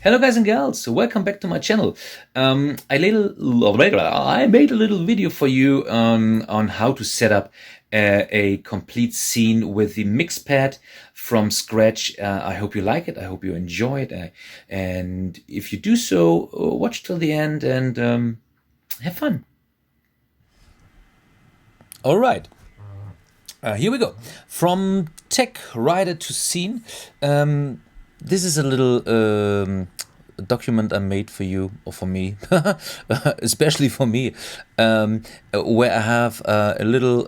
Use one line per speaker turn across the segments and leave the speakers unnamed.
Hello guys and girls, welcome back to my channel. I made a little video for you on how to set up a complete scene with the Mixpad from scratch. I hope you like it, I hope you enjoy it, and if you do so, watch till the end and have fun. All right, here we go. From TechRider to scene. This is a little document I made for you, or for me, especially for me, where I have a little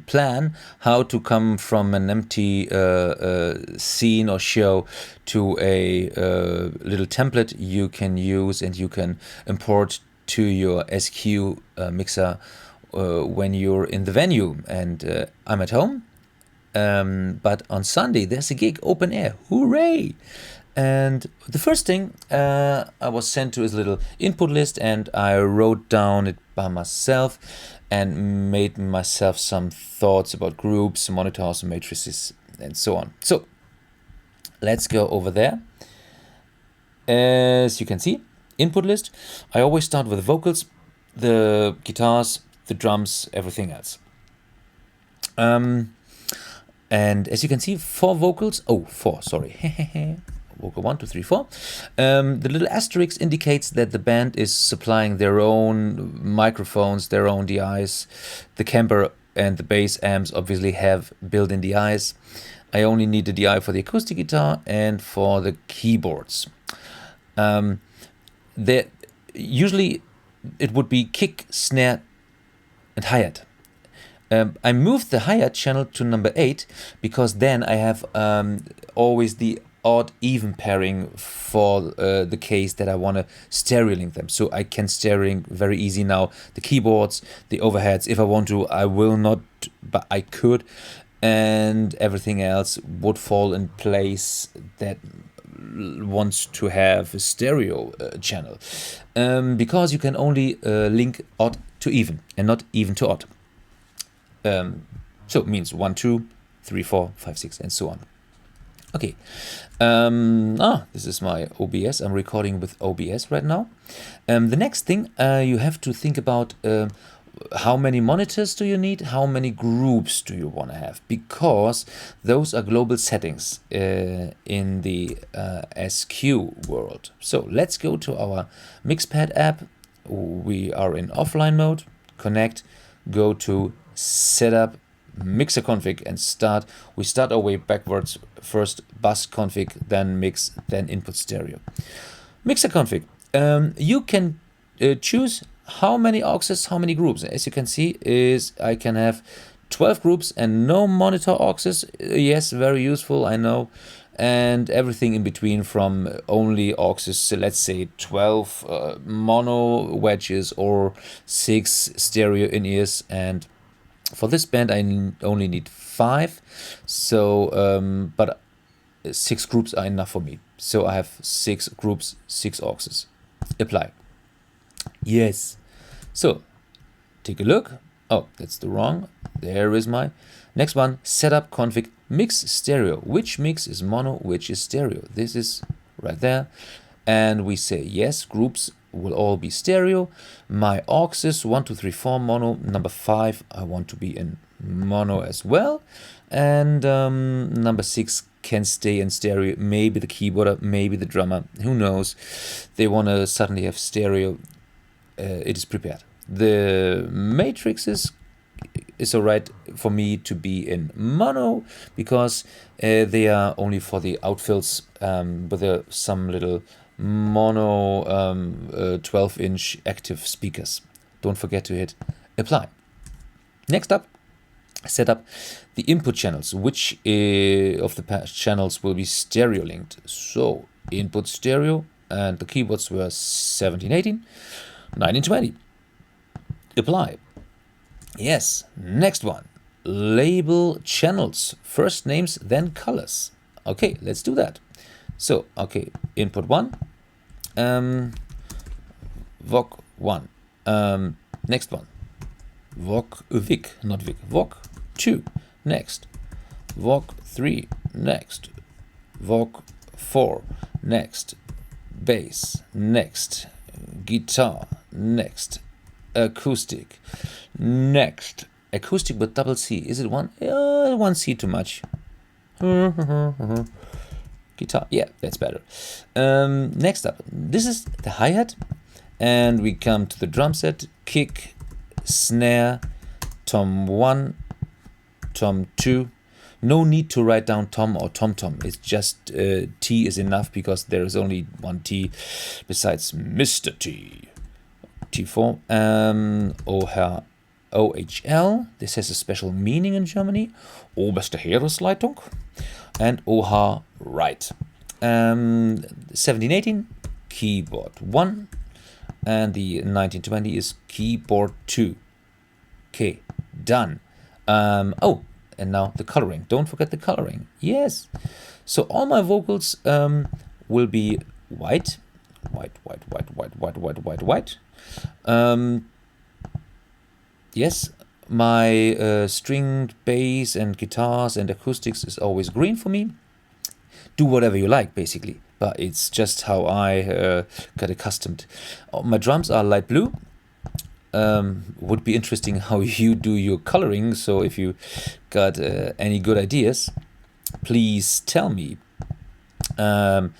plan how to come from an empty scene or show to a little template you can use and you can import to your SQ mixer when you're in the venue. And I'm at home. But on Sunday there's a gig, open air, hooray! And the first thing I was sent to is a little input list, and I wrote down it by myself and made myself some thoughts about groups, monitors, matrices, and so on. So let's go over there. As you can see, input list. I always start with the vocals, the guitars, the drums, everything else. And as you can see, four vocals. Oh, four, sorry. Vocal 1, 2, 3, 4. The little asterisk indicates that the band is supplying their own microphones, their own DIs. The camper and the bass amps obviously have built-in DIs. I only need the DI for the acoustic guitar and for the keyboards. Usually it would be kick, snare, and hi-hat. I moved the hi-hat channel to number 8 because then I have always the odd-even pairing for the case that I want to stereo link them. So I can stereo link very easy now the keyboards, the overheads. If I want to, I will not, but I could. And everything else would fall in place that wants to have a stereo channel. Because you can only link odd to even and not even to odd. So it means 1, 2, 3, 4, 5, 6, and so on. Okay. This is my OBS. I'm recording with OBS right now. The next thing you have to think about how many monitors do you need, how many groups do you want to have, because those are global settings in the SQ world. So let's go to our Mixpad app. We are in offline mode. Connect. Go to setup, mixer config, and start. We start our way backwards. First bus config, then mix, then input stereo. Mixer config. You can choose how many auxes, how many groups. As you can see, I can have 12 groups and no monitor auxes. Yes, very useful, I know. And everything in between, from only auxes, so let's say 12 mono wedges or 6 stereo in-ears. And for this band I only need 5, so but 6 groups are enough for me. So I have 6 groups, 6 auxes. Apply. Yes. So take a look. Oh, that's the wrong. There is my next one. Setup config mix stereo. Which mix is mono, which is stereo? This is right there. And we say yes, groups will all be stereo. My auxes 1, 2, 3, 4 mono. Number 5 I want to be in mono as well. And number 6 can stay in stereo. Maybe the keyboarder, maybe the drummer, who knows. They want to suddenly have stereo. It is prepared. The matrix is alright for me to be in mono because they are only for the outfills with some little mono 12-inch active speakers. Don't forget to hit apply. Next up, set up the input channels. Which of the channels will be stereo linked? So input stereo, and the keyboards were 17, 18, 19, 20. Apply. Yes. Next one. Label channels. First names, then colors. Okay, let's do that. So, okay, input 1. Voc 1. Next one. Voc Vic, not Vic. Voc 2. Next. Voc 3. Next. Voc 4. Next. bass, next guitar, next acoustic, next acoustic with double C. Is it one? One C too much. Guitar, yeah, that's better. Next up, this is the hi-hat, and we come to the drum set, kick, snare, tom 1, tom 2. No need to write down tom or tom-tom. It's just T is enough because there is only one T besides Mr. T. T4. OHL. This has a special meaning in Germany. Oberste Heeresleitung. And OH right. 1718 keyboard 1. And the 1920 is keyboard 2. Okay, done. Oh, and now the coloring. Don't forget the coloring. Yes. So all my vocals will be white. White. Yes, my stringed bass and guitars and acoustics is always green for me. Do whatever you like, basically. But it's just how I got accustomed. My drums are light blue. Would be interesting how you do your coloring. So if you got any good ideas, please tell me. And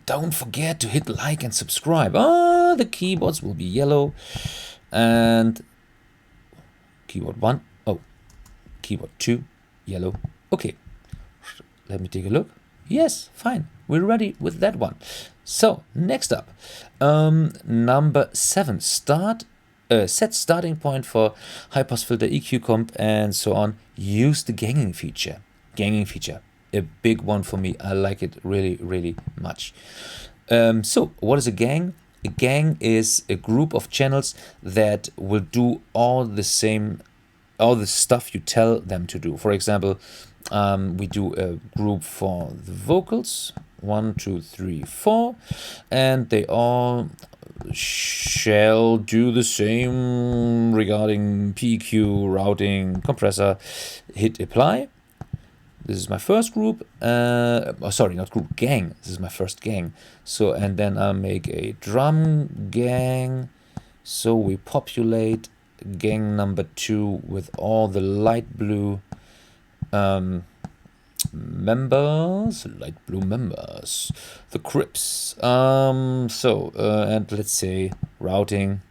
don't forget to hit like and subscribe. The keyboards will be yellow. And keyboard 1. Oh, keyboard 2, yellow. Okay, let me take a look. Yes, fine. We're ready with that one. So next up, number 7. Set starting point for high pass filter, EQ comp, and so on. Use the ganging feature. A big one for me. I like it really much. So what is a gang? A gang is a group of channels that will do all the stuff you tell them to do. For example, we do a group for the vocals, 1, 2, 3, 4, and they all shall do the same regarding PQ, routing, compressor. Hit apply. This is my first group. Sorry, not group, gang. This is my first gang. So, and then I'll make a drum gang. So we populate gang number 2 with all the light blue members, the Crips. And let's say routing,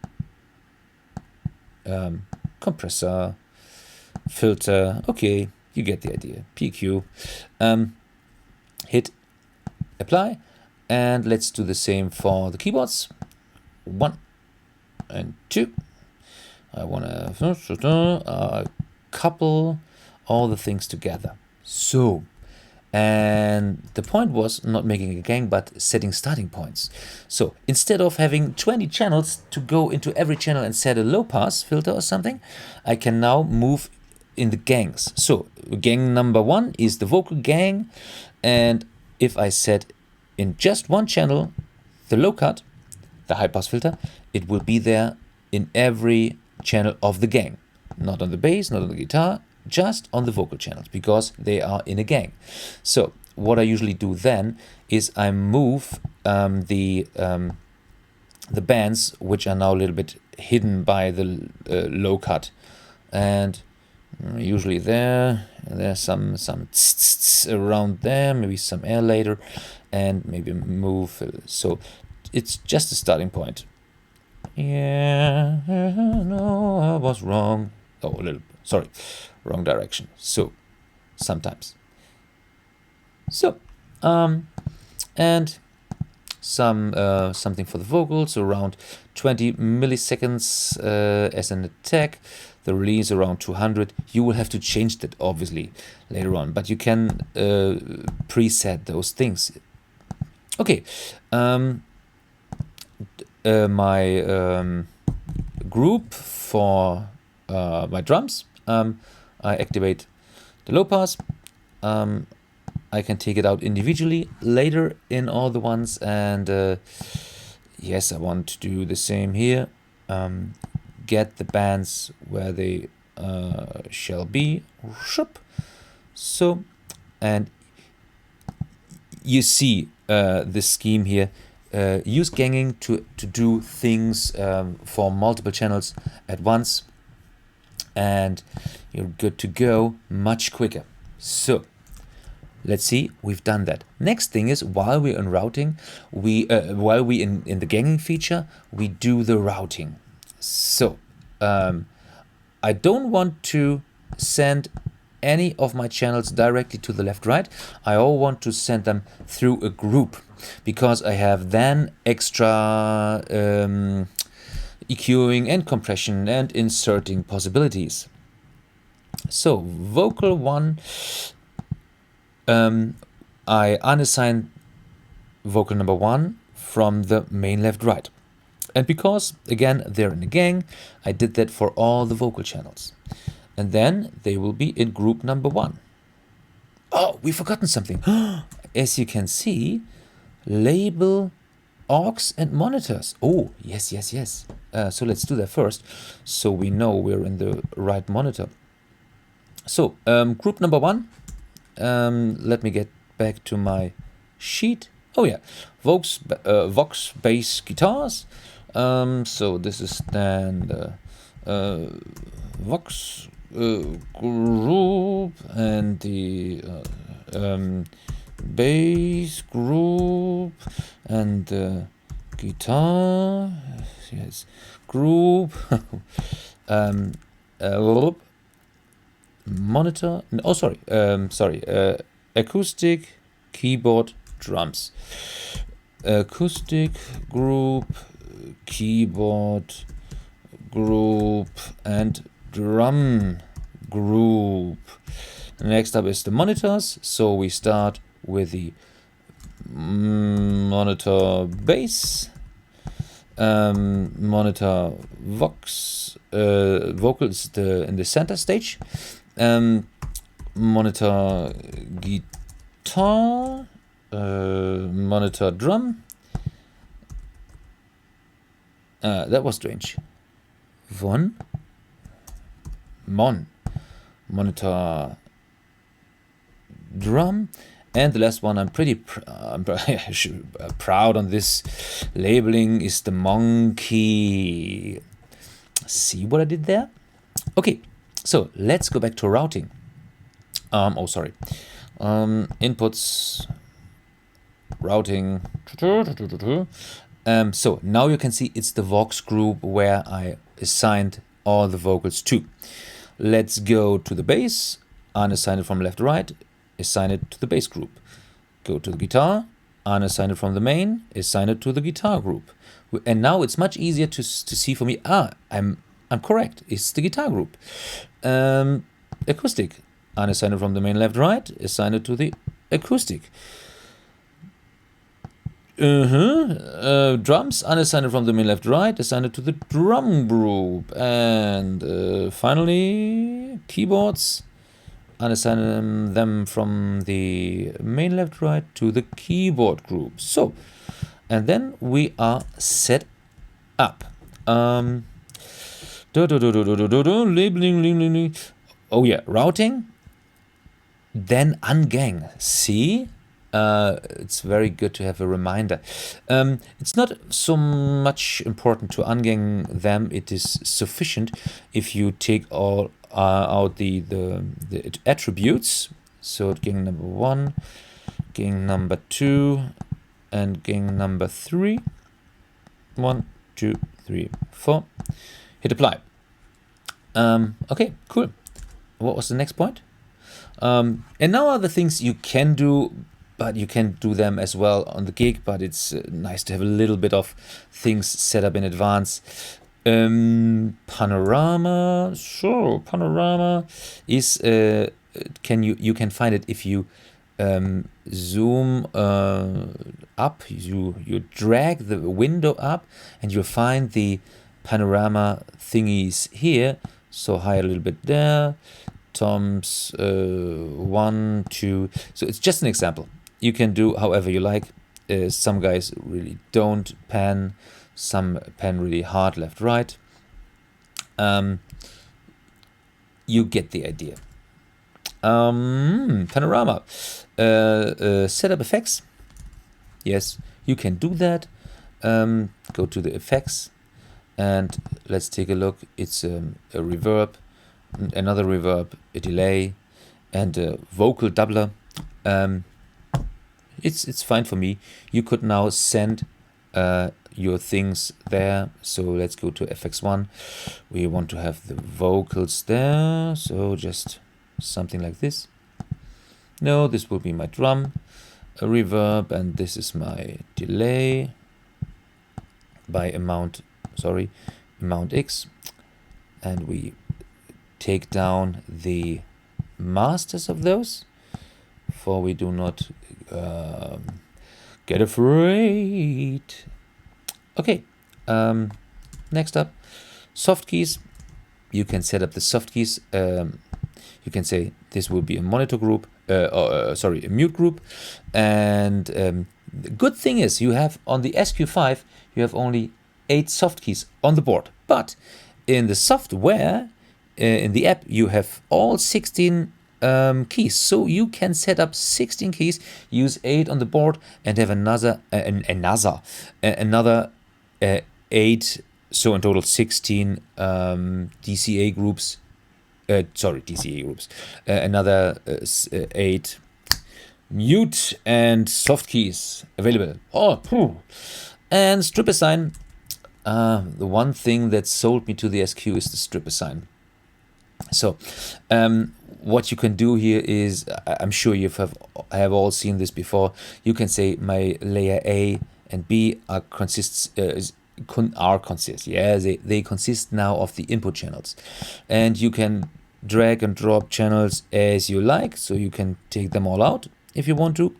compressor, filter. Okay, you get the idea. PQ. Hit apply, and let's do the same for the keyboards. 1 and 2. I want to couple all the things together. So, and the point was not making a gang, but setting starting points. So instead of having 20 channels to go into every channel and set a low pass filter or something, I can now move in the gangs. So gang number 1 is the vocal gang, and if I set in just one channel the low cut, the high pass filter, it will be there in every channel of the gang. Not on the bass, not on the guitar, just on the vocal channels, because they are in a gang. So what I usually do then is I move the bands which are now a little bit hidden by the low cut, and usually there's some tss around there, maybe some air later, and maybe move. So it's just a starting point. Yeah, no, I was wrong. Oh, a little, sorry, wrong direction. So sometimes. So, and something for the vocals, around 20 milliseconds as an attack. The release around 200. You will have to change that obviously later on, but you can preset those things. Okay, my group for my drums, I activate the low pass. I can take it out individually later in all the ones, and yes, I want to do the same here. Get the bands where they shall be. So, and you see the scheme here. use ganging to do things for multiple channels at once, and you're good to go much quicker. So let's see, we've done that. Next thing is, while we're in routing, while we in the ganging feature, we do the routing. So I don't want to send any of my channels directly to the left right. I all want to send them through a group, because I have then extra EQing and compression and inserting possibilities. So vocal 1, I unassign vocal number 1 from the main left right. And because, again, they're in a gang, I did that for all the vocal channels. And then they will be in group number 1. Oh, we've forgotten something. As you can see, label aux and monitors. Oh, yes, yes, yes. So let's do that first, so we know we're in the right monitor. So group number 1, let me get back to my sheet. Oh yeah, Vox bass guitars. So this is then the Vox group and the bass group and the guitar, yes, group, monitor, oh sorry, acoustic, keyboard, drums, acoustic group, keyboard group, and drum group. Next up is the monitors. So we start with the monitor bass, monitor Vox, vocals in the center stage, monitor guitar, monitor drum. That was strange. Monitor drum, and the last one I'm pretty proud on this labeling is the monkey. See what I did there? Okay, so let's go back to routing. Inputs, routing. So now you can see it's the Vox group where I assigned all the vocals to. Let's go to the bass, unassign it from left to right, assign it to the bass group. Go to the guitar, unassign it from the main, assign it to the guitar group. And now it's much easier to see for me, I'm correct, it's the guitar group. Acoustic, unassign it from the main left right, assign it to the acoustic. Drums, unassign it from the main left right, assign it to the drum group. And finally, keyboards, unassign them from the main left right to the keyboard group. So, and then we are set up. Labeling. Oh yeah, routing. Then ungang. See? It's very good to have a reminder. It's not so much important to ungang them. It is sufficient if you take all out the attributes. So gang number 1, gang number 2, and gang number 3. 1, 2, 3, 4. Hit apply. Okay, cool. What was the next point? And now are the things you can do, but you can do them as well on the gig, but it's nice to have a little bit of things set up in advance. Panorama, sure, panorama is, you can find it if you zoom up, you drag the window up and you'll find the panorama thingies here. So higher a little bit there, toms 1, 2, so it's just an example. You can do however you like. Some guys really don't pan, some pan really hard left, right. You get the idea. Panorama. Setup effects. Yes, you can do that. go to the effects, and let's take a look. It's a reverb, another reverb, a delay, and a vocal doubler. It's fine for me. You could now send your things there. So let's go to FX1. We want to have the vocals there. So just something like this. No, this will be my drum, a reverb, and this is my delay by amount X. And we take down the masters of those, for we do not get afraid. Okay, next up, soft keys. You can set up the soft keys. You can say this will be a monitor group, a mute group. And the good thing is you have on the SQ5, you have only 8 soft keys on the board. But in the software, in the app, you have all 16 keys. So you can set up 16 keys, use 8 on the board, and have another 8. So in total 16 DCA groups. Another 8 mute and soft keys available. And strip assign. The one thing that sold me to the SQ is the strip assign. So what you can do here is, I'm sure you have all seen this before. You can say my layer A and B they consist now of the input channels, and you can drag and drop channels as you like. So you can take them all out if you want to,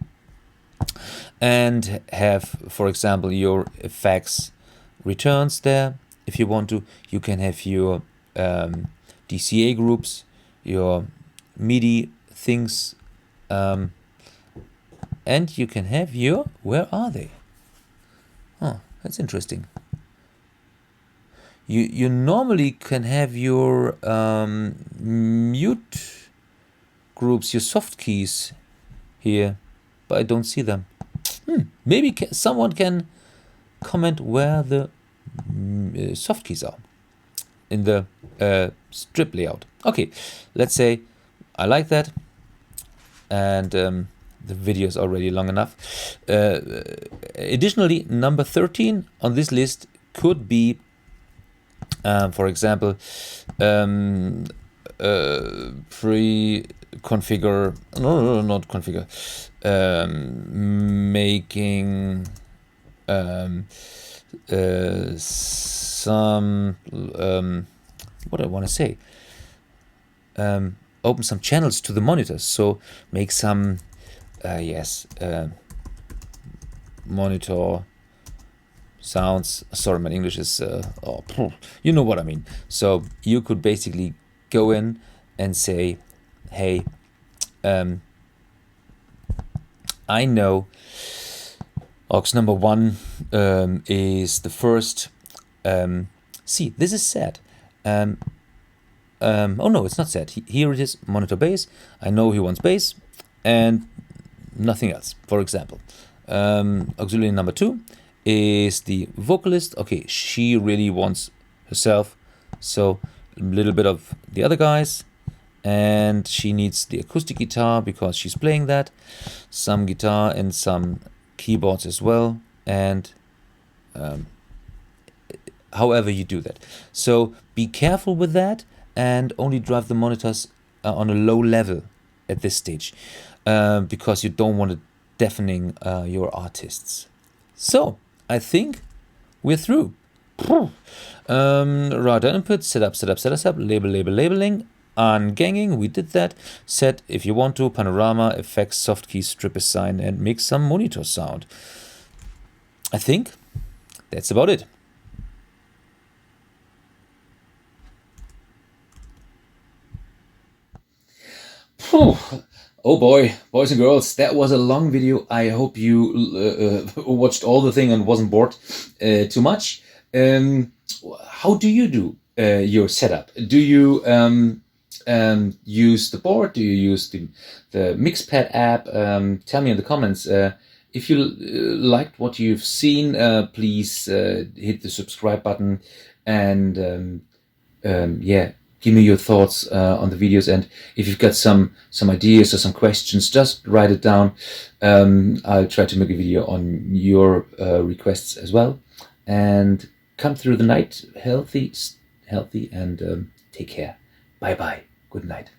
and have, for example, your effects returns there. If you want to, you can have your DCA groups, your MIDI things, and you can have your, where are they? Oh, that's interesting. You normally can have your mute groups, your soft keys here, but I don't see them. Maybe someone can comment where the soft keys are in the strip layout. Okay, let's say I like that, and the video is already long enough. Additionally, number 13 on this list could be, for example, pre-configure, no, not configure, making some, what I want to say, open some channels to the monitors. So make some, monitor sounds. Sorry, my English is, you know what I mean. So you could basically go in and say, hey, I know aux number 1 is the first. See, this is sad. Oh no, it's not sad. Here it is, monitor bass. I know he wants bass and nothing else. For example, auxiliary number 2 is the vocalist. Okay, she really wants herself, so a little bit of the other guys, and she needs the acoustic guitar because she's playing that, some guitar and some keyboards as well, and however you do that. So be careful with that and only drive the monitors on a low level at this stage, because you don't want to deafening your artists. So I think we're through. Router input, setup, labeling, unganging, we did that. Set, if you want to, panorama, effects, soft key, strip assign, and make some monitor sound. I think that's about it. Oh boy, boys and girls, that was a long video. I hope you watched all the thing and wasn't bored too much. How do you do your setup? Do you use the board? Do you use the Mixpad app? Tell me in the comments If you liked what you've seen, please hit the subscribe button, and yeah, give me your thoughts on the videos. And if you've got some ideas or some questions, just write it down. I'll try to make a video on your requests as well. And come through the night healthy, and take care. Bye bye. Good night.